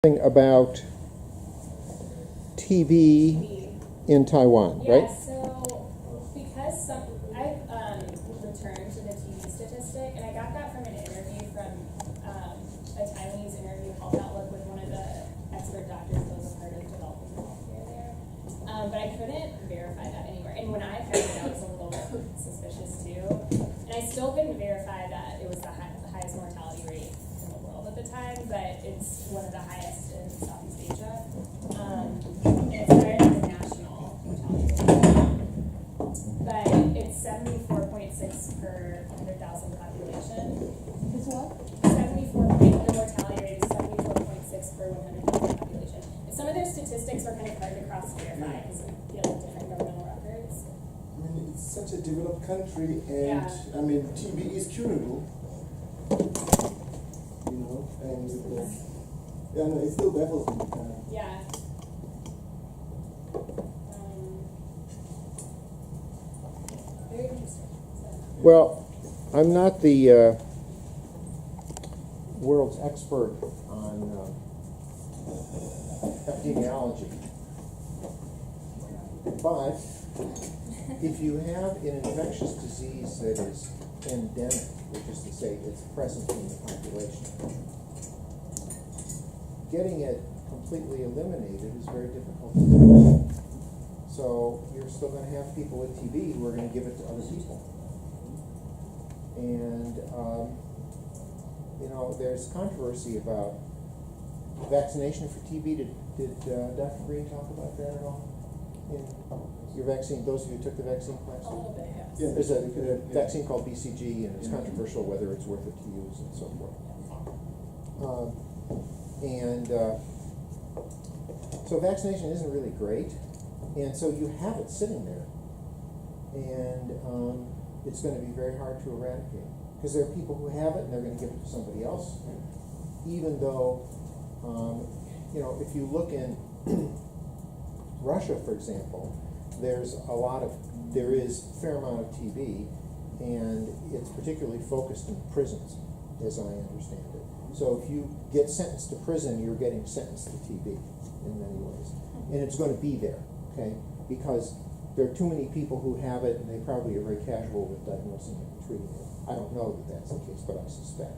About TV in Taiwan, Yeah, right? so because I've returned to the TV statistic, and I got that from an interview from a Taiwanese interview Health Outlook with one of the expert doctors that was a part of developing healthcare there. But I couldn't verify that anywhere. And when I found it, I was a little bit suspicious too. And I still couldn't verify that it was the highest mortality rate in the world at the time, but it's one of the highest in Southeast Asia. And it's higher than the national mortality rate. But it's 74.6 per 100,000 population. It's what? The mortality rate is 74.6 per 100,000 population. And some of their statistics are kind of hard to cross-verify because of different governmental records. I mean, it's such a developed country, and Yeah. I mean, TB is curable. And yeah, no, it still baffles me. Yeah. Very interesting. Well, I'm not the world's expert on epidemiology, but if you have an infectious disease that is endemic, which is to say it's present in the population, getting it completely eliminated is very difficult to do. So you're still going to have people with TB who are going to give it to other people. And, there's controversy about vaccination for TB. Did Dr. Green talk about that at all? In your vaccine, those of you who took the vaccine class? A little bit, yes. Yeah. There's a vaccine called BCG, and it's controversial whether it's worth it to use and so forth. So vaccination isn't really great, and so you have it sitting there, and it's going to be very hard to eradicate because there are people who have it and they're going to give it to somebody else, even though, if you look in Russia, for example, there is a fair amount of TB, and it's particularly focused in prisons, as I understand it. So if you get sentenced to prison, you're getting sentenced to TB in many ways. And it's going to be there, okay? Because there are too many people who have it, and they probably are very casual with diagnosing it and treating it. I don't know that that's the case, but I suspect.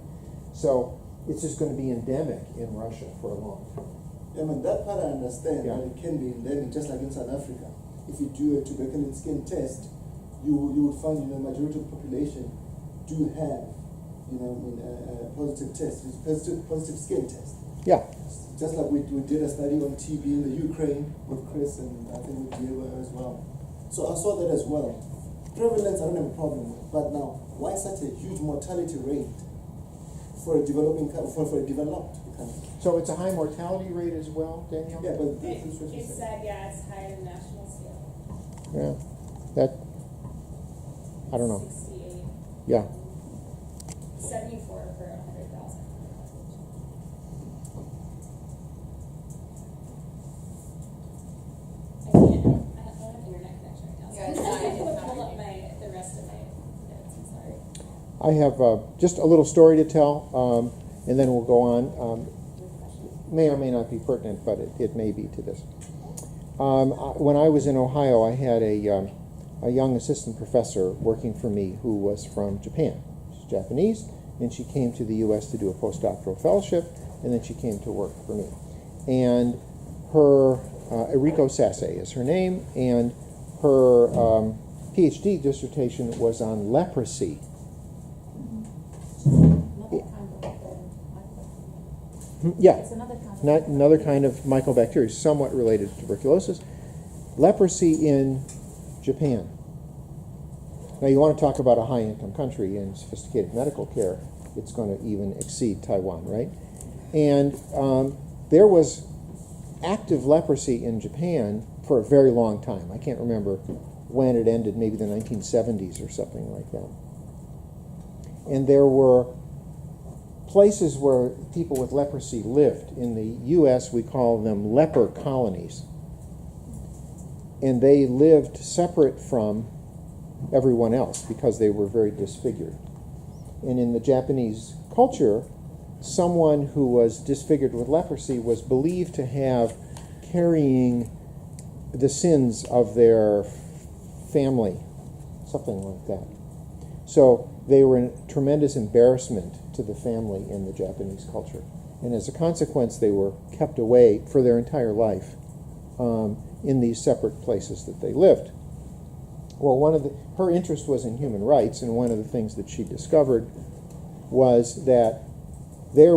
So it's just going to be endemic in Russia for a long time. I mean, that part I understand. Yeah. It can be endemic, just like in South Africa. If you do a tuberculosis skin test, you would find majority of the population do have a positive test, positive skin test. Yeah. Just like we did a study on TB in the Ukraine with Chris, and I think with Diego as well. So I saw that as well. Prevalence I don't have a problem with, but now why such a huge mortality rate for a developed country? So it's a high mortality rate as well, Danielle? Yeah, but this is what you It said. said, it's higher than national scale. Yeah. I don't know. 68. Yeah. 74 per 100,000. I don't have internet connection right now. Yeah, So it's I fine. have to pull up the rest of my notes. I'm sorry. I have just a little story to tell, and then we'll go on. May or may not be pertinent, but it may be to this. When I was in Ohio, I had a young assistant professor working for me who was from Japan. She's Japanese, and she came to the U.S. to do a postdoctoral fellowship, and then she came to work for me. And her, Eriko Sase is her name, and her PhD dissertation was on leprosy. Yeah. It's another kind of Not another kind of mycobacteria, somewhat related to tuberculosis. Leprosy in Japan. Now, you want to talk about a high-income country in sophisticated medical care, it's going to even exceed Taiwan, right? And there was active leprosy in Japan for a very long time. I can't remember when it ended, maybe the 1970s or something like that. And there were places where people with leprosy lived. In the U.S., we call them leper colonies. And they lived separate from everyone else because they were very disfigured. And in the Japanese culture, someone who was disfigured with leprosy was believed to have carrying the sins of their family, something like that. So they were in tremendous embarrassment to the family in the Japanese culture. And as a consequence, they were kept away for their entire life in these separate places that they lived. Well, her interest was in human rights, and one of the things that she discovered was that there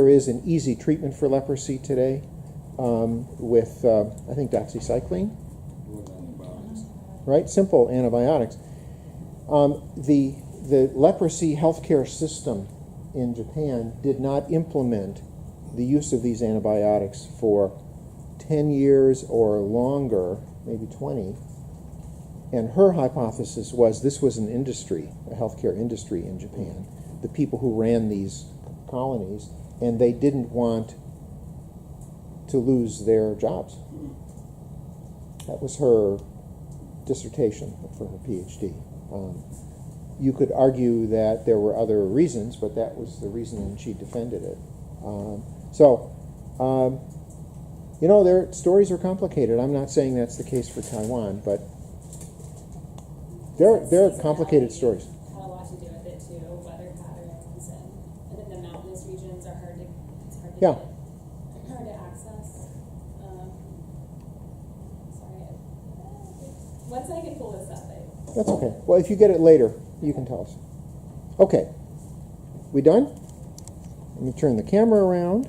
is an easy treatment for leprosy today with, I think, doxycycline, right? Simple antibiotics. The leprosy healthcare system in Japan did not implement the use of these antibiotics for 10 years or longer, maybe 20. And her hypothesis was this was an industry, a healthcare industry in Japan, the people who ran these colonies, and they didn't want to lose their jobs. That was her dissertation for her PhD. You could argue that there were other reasons, but that was the reason, and she defended it. Their stories are complicated. I'm not saying that's the case for Taiwan, but they're complicated stories. Had a lot to do with it too, weather patterns, and then the mountainous regions are hard to Yeah. hard to access. Sorry, once I can pull this up, That's okay. Well, if you get it later, you can tell us. Okay. We done? Let me turn the camera around.